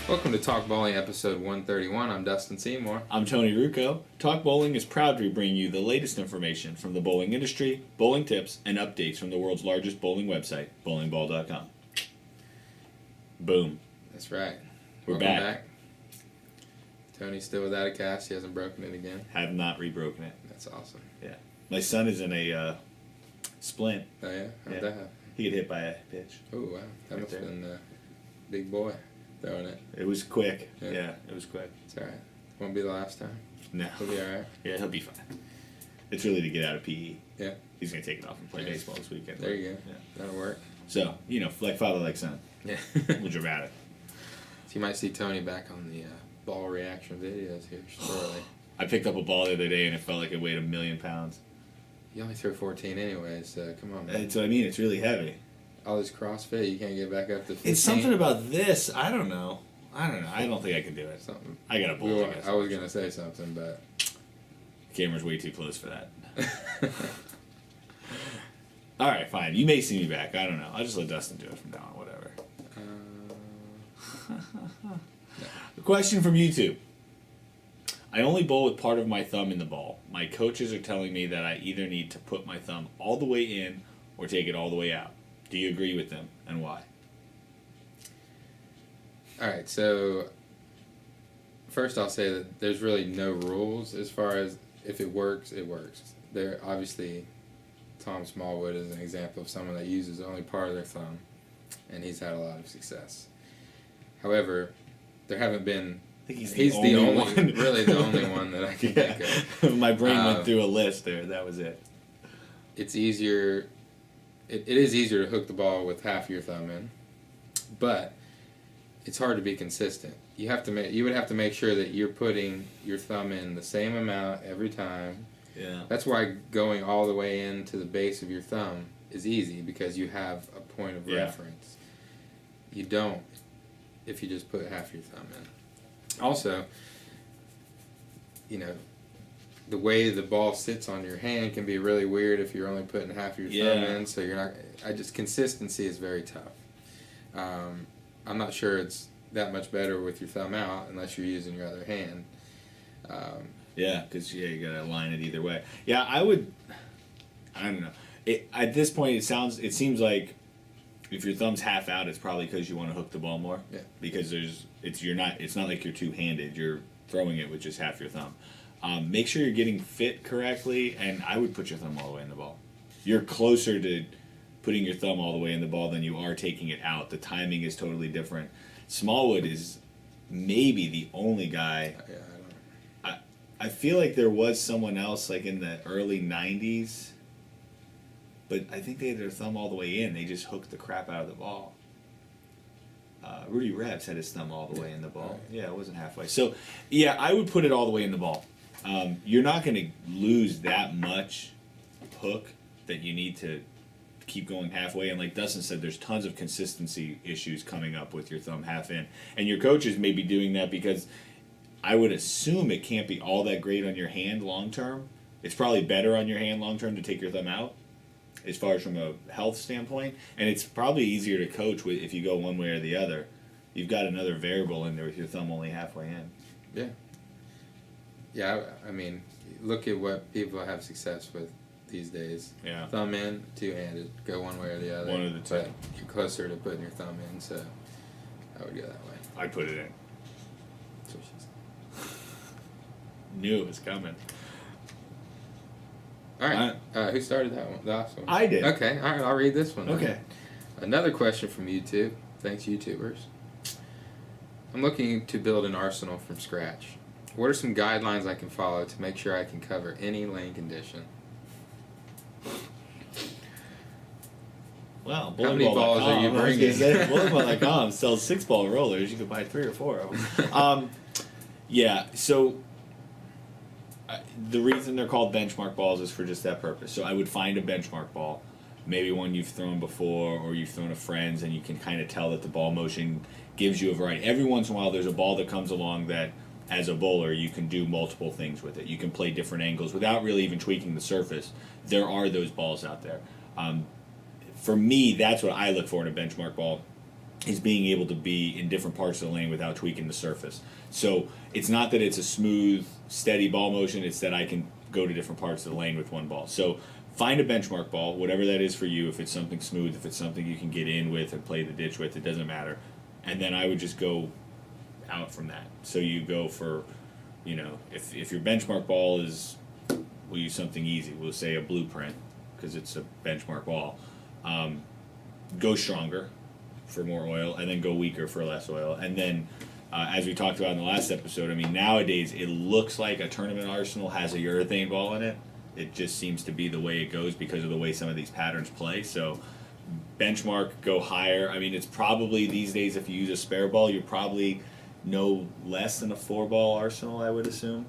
Welcome to Talk Bowling, episode 131. I'm Dustin Seymour. I'm Tony Rucco. Talk Bowling is proud to bring you the latest information from the bowling industry, bowling tips, and updates from the world's largest bowling website, bowlingballcom. Boom. That's right. We're Welcome back. Tony's still without a cast. He hasn't broken it again. Have not rebroken it. That's awesome. Yeah. My son is in a splint. Oh, yeah? How'd that happen? He got hit by a pitch. Oh, wow. That Right must have there. been a big boy throwing it. It was quick. Yeah. Yeah, it was quick. It's all right. Won't be the last time. No. He'll be all right. Yeah, he'll be fine. It's really to get out of PE. Yeah. He's going to take it off and play Yeah. baseball this weekend. There you go. Yeah. That'll work. So, like father, like son. Yeah. We're dramatic. So you might see Tony back on the ball reaction videos here shortly. I picked up a ball the other day and it felt like it weighed 1,000,000 pounds. You only threw 14 anyways, so come on, man. That's what I mean. It's really heavy. All this CrossFit, you can't get back up to 15. It's something about this. I don't know. I don't think I can do it. Something. I got a bowl. I was going to say something, but... The camera's way too close for that. All right, fine. You may see me back. I don't know. I'll just let Dustin do it from now on. Whatever. A question from YouTube. I only bowl with part of my thumb in the ball. My coaches are telling me that I either need to put my thumb all the way in or take it all the way out. Do you agree with them, and why? All right, so first I'll say that there's really no rules as far as if it works, it works. There obviously, Tom Smallwood is an example of someone that uses only part of their thumb, and he's had a lot of success. However, there haven't been. I think He's the only one. really the only one that I can think of. My brain went through a list there. That was it. It's easier. It is easier to hook the ball with half your thumb in, but it's hard to be consistent. You would have to make sure that you're putting your thumb in the same amount every time. Yeah. That's why going all the way into the base of your thumb is easy, because you have a point of reference. You don't if you just put half your thumb in. Also, the way the ball sits on your hand can be really weird if you're only putting half your thumb in, so you're not... consistency is very tough. I'm not sure it's that much better with your thumb out unless you're using your other hand. Because you gotta align it either way. Yeah, I don't know. At this point, it seems like if your thumb's half out, it's probably because you want to hook the ball more. Yeah. Because it's not like you're two-handed. You're throwing it with just half your thumb. Make sure you're getting fit correctly, and I would put your thumb all the way in the ball. You're closer to putting your thumb all the way in the ball than you are taking it out. The timing is totally different. Smallwood is maybe the only guy. Yeah, I don't know. I feel like there was someone else like in the early 90s, but I think they had their thumb all the way in. They just hooked the crap out of the ball. Rudy Rebs had his thumb all the way in the ball. Yeah, it wasn't halfway. So, yeah, I would put it all the way in the ball. You're not going to lose that much hook that you need to keep going halfway. And like Dustin said, there's tons of consistency issues coming up with your thumb half in. And your coaches may be doing that because I would assume it can't be all that great on your hand long term. It's probably better on your hand long term to take your thumb out as far as from a health standpoint. And it's probably easier to coach with if you go one way or the other. You've got another variable in there with your thumb only halfway in. Yeah. Yeah, I mean, look at what people have success with these days. Yeah. Thumb in, two-handed, go one way or the other. One of the two. But you're closer to putting your thumb in, so I would go that way. I'd put it in. That's what she said. Knew it was coming. All right. Who started that one? The last one? I did. Okay. All right. I'll read this one. then. Okay. Another question from YouTube. Thanks, YouTubers. I'm looking to build an arsenal from scratch. What are some guidelines I can follow to make sure I can cover any lane condition? Well, How many balls are you bringing? Bowlingball.com sells 6-ball rollers. You could buy 3 or 4 of them. So the reason they're called benchmark balls is for just that purpose. So I would find a benchmark ball, maybe one you've thrown before or you've thrown to friends, and you can kind of tell that the ball motion gives you a variety. Every once in a while, there's a ball that comes along that, as a bowler, you can do multiple things with it. You can play different angles without really even tweaking the surface. There are those balls out there. For me, that's what I look for in a benchmark ball. is being able to be in different parts of the lane without tweaking the surface. So it's not that it's a smooth, steady ball motion, it's that I can go to different parts of the lane with one ball. So find a benchmark ball, whatever that is for you, if it's something smooth, if it's something you can get in with and play the ditch with, it doesn't matter. And then I would just go out from that. So you go for, if your benchmark ball is, we'll use something easy, we'll say a blueprint, because it's a benchmark ball. Go stronger for more oil, and then go weaker for less oil. And then, as we talked about in the last episode, I mean, nowadays it looks like a tournament arsenal has a urethane ball in it. It just seems to be the way it goes because of the way some of these patterns play. So benchmark, go higher. I mean, it's probably these days, if you use a spare ball, you're probably no less than a 4-ball arsenal, I would assume.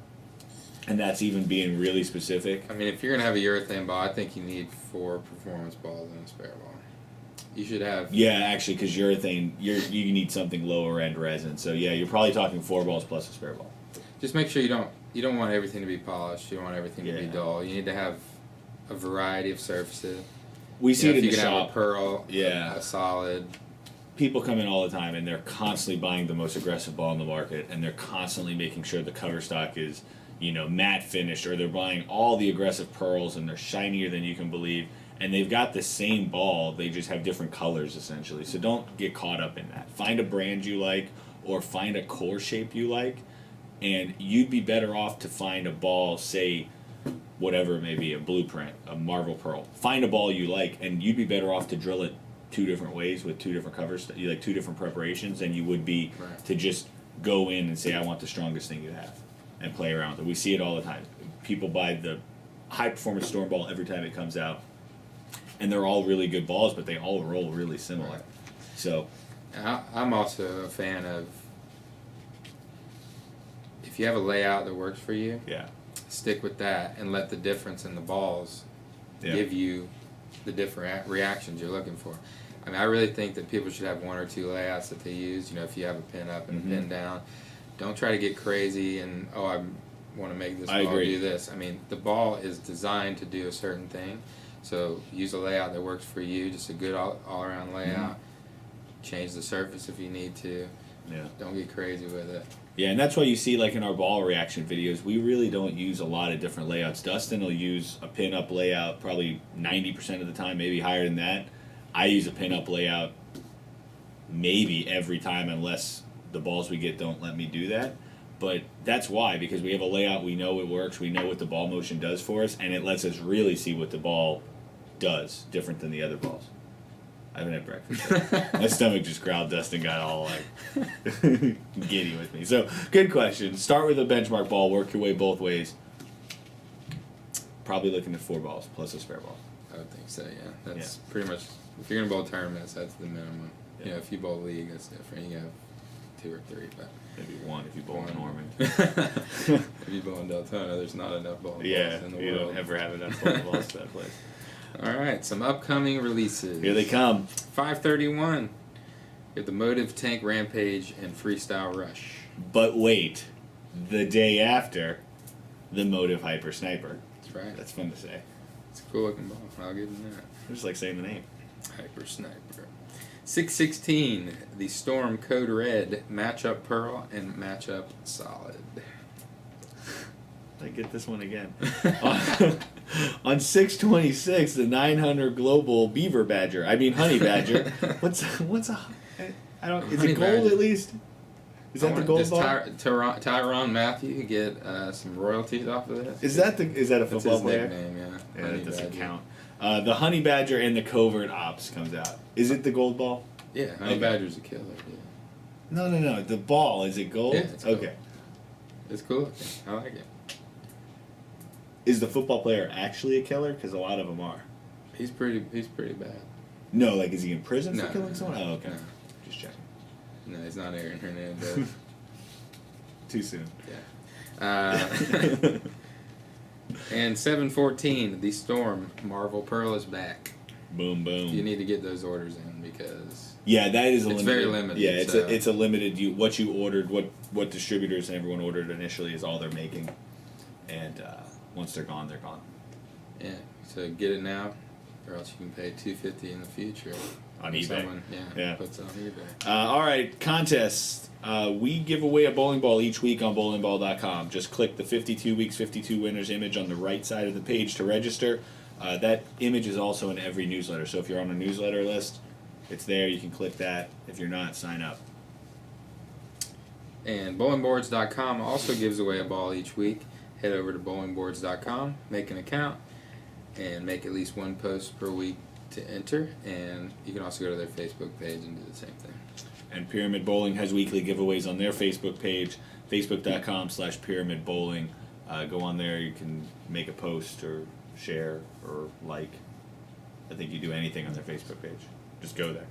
And that's even being really specific. I mean, if you're going to have a urethane ball, I think you need 4 performance balls and a spare ball. You should have... Yeah, actually, because urethane, you need something lower end resin. So yeah, you're probably talking 4 balls plus a spare ball. Just make sure you don't want everything to be polished. You don't want everything to be dull. You need to have a variety of surfaces. We see it in the shop. You can have a pearl, a solid. People come in all the time and they're constantly buying the most aggressive ball in the market, and they're constantly making sure the cover stock is, matte finished, or they're buying all the aggressive pearls and they're shinier than you can believe. And they've got the same ball, they just have different colors essentially. So don't get caught up in that. Find a brand you like, or find a core shape you like, and you'd be better off to find a ball, say, whatever it may be, a blueprint, a Marvel Pearl. Find a ball you like, and you'd be better off to drill it 2 different ways with 2 different covers, like 2 different preparations, than you would be to just go in and say, I want the strongest thing you have, and play around with it. We see it all the time. People buy the high-performance storm ball every time it comes out, and they're all really good balls, but they all roll really similar. Right. So, I'm also a fan of, if you have a layout that works for you, stick with that and let the difference in the balls give you the different reactions you're looking for. I mean, I really think that people should have 1 or 2 layouts that they use. If you have a pin up and a pin down, don't try to get crazy and, I want to make this ball do this. I mean, the ball is designed to do a certain thing. So use a layout that works for you, just a good all-around layout. Change the surface if you need to. Yeah. Don't get crazy with it. Yeah, and that's why you see, like in our ball reaction videos, we really don't use a lot of different layouts. Dustin will use a pin-up layout probably 90% of the time, maybe higher than that. I use a pin-up layout maybe every time, unless the balls we get don't let me do that. But that's why, because we have a layout, we know it works, we know what the ball motion does for us, and it lets us really see what the ball does, different than the other balls. I haven't had breakfast. My stomach just growled. Dustin got all giddy with me. So, good question. Start with a benchmark ball, work your way both ways. Probably looking at 4 balls plus a spare ball. I would think so, yeah. That's pretty much, if you're going to bowl tournaments, that's the minimum. Yeah. If you bowl league, that's different. You have 2 or 3, but... Maybe 1 if you bowl in Norman. If you bowl in Deltona, there's not enough bowling balls in the world. You don't ever have enough bowling balls to that place. All right, some upcoming releases. Here they come. 5/31. You have the Motiv Tank Rampage and Freestyle Rush. But wait, the day after, the Motiv Hyper Sniper. That's right. That's fun to say. It's a cool looking ball. I'll give them that. I just like saying the name. Hyper Sniper. 6/16. The Storm Code Red Matchup Pearl and Matchup Solid. I get this one again. On 6/26, the 900 Global Beaver Badger. I mean Honey Badger. What's a? I don't. Is it gold Badger. At least? Is that the gold ball? Does Tyron Matthew get some royalties off of this? Is that a football player? That's his nickname, yeah. Yeah, that doesn't count. The Honey Badger and the Covert Ops comes out. Is it the gold ball? Yeah, Honey Badger's a killer. Yeah. No. The ball, is it gold? Yeah, it's gold. Okay. It's cool. I like it. Is the football player actually a killer? Because a lot of them are. He's pretty bad. No, is he in prison for killing someone? No, oh, okay. No. Just checking. No, he's not Aaron Hernandez. Too soon. Yeah. And 7/14, the Storm Marvel Pearl is back. Boom, boom. You need to get those orders in because that is a limited. It's very limited. Yeah, it's a limited. What you ordered, what distributors and everyone ordered initially is all they're making, and once they're gone, they're gone. Yeah. So get it now, or else you can pay $250 in the future On if eBay. Someone, Yeah. puts it on eBay. All right, contest. We give away a bowling ball each week on bowlingball.com. Just click the 52 weeks, 52 winners image on the right side of the page to register. That image is also in every newsletter. So if you're on a newsletter list, it's there. You can click that. If you're not, sign up. And bowlingboards.com also gives away a ball each week. Head over to bowlingboards.com, make an account, and make at least one post per week to enter. And you can also go to their Facebook page and do the same thing. And Pyramid Bowling has weekly giveaways on their Facebook page, facebook.com/Pyramid Bowling. Go on there. You can make a post or share or like. I think you do anything on their Facebook page. Just go there.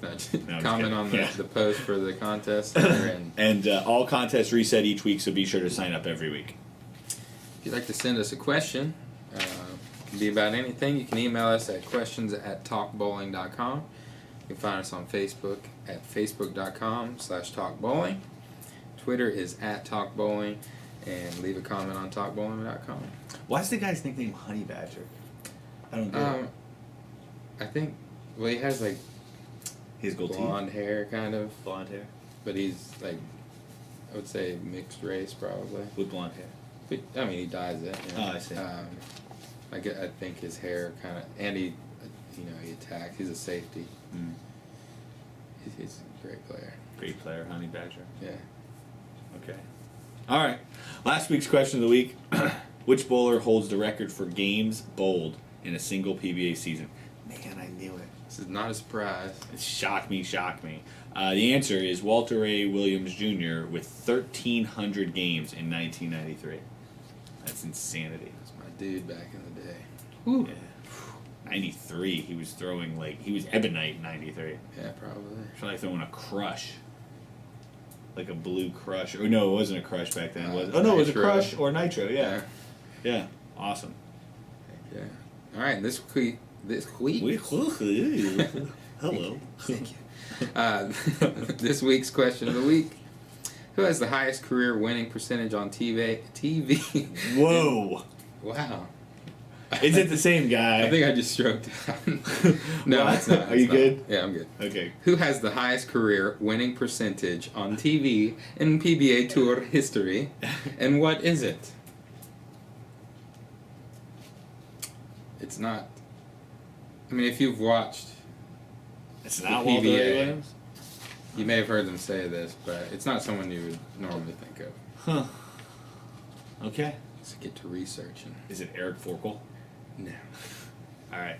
No, Comment on the post for the contest. And all contests reset each week, so be sure to sign up every week. If you'd like to send us a question, it can be about anything. You can email us at questions@talkbowling.com. You can find us on Facebook at facebook.com/talkbowling. Twitter is @talkbowling, and leave a comment on talkbowling.com. Why's the guy's nickname Honey Badger? I don't get it. I think, well, he has like His goatee. blonde hair, kind of, Blonde hair. but he's like, I would say mixed race probably. With blonde hair. But, I mean, he dyes it. You know? Oh, I see. I think his hair kind of, and he attacks. He's a safety. Mm. He's a great player. Great player, Honey Badger. Yeah. Okay. All right. Last week's question of the week. Which bowler holds the record for games bowled in a single PBA season? Man, I knew it. This is not a surprise. Shock me. The answer is Walter A. Williams Jr. with 1,300 games in 1993. That's insanity. That's my dude back in the day. Whew. Yeah. 93, he was throwing he was Ebonite in 93. Yeah, probably. Probably throwing a crush. Like a blue crush. Or no, it wasn't a crush back then. It was a crush or nitro, yeah. Yeah, awesome. Yeah. All right, this week. Hello. Thank you. This week's question of the week: who has the highest career winning percentage on TV? Whoa! Wow. Is it the same guy? I think I just stroked out. No, What? it's not. Are you good? Yeah, I'm good. Okay. Who has the highest career winning percentage on TV in PBA Tour history, and what is it? It's not. I mean, if you've watched It's not the Walter PBA, A. Williams? you may have heard them say this, but it's not someone you would normally think of. Huh. Okay. Let's get to researching. Is it Eric Forkel? No. All right.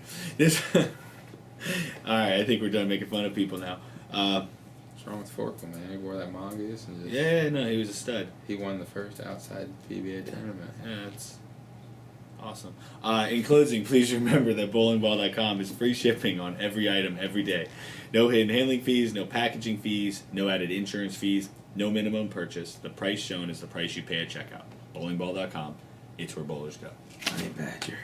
Alright, I think we're done making fun of people now. What's wrong with Forkel, man? He wore that mongoose and just, No, he was a stud. he won the first outside PBA tournament. Yeah, it's awesome. In closing, please remember that bowlingball.com is free shipping on every item every day. No hidden handling fees, no packaging fees, no added insurance fees, no minimum purchase. The price shown is the price you pay at checkout. Bowlingball.com. It's where bowlers go. Honey Badger.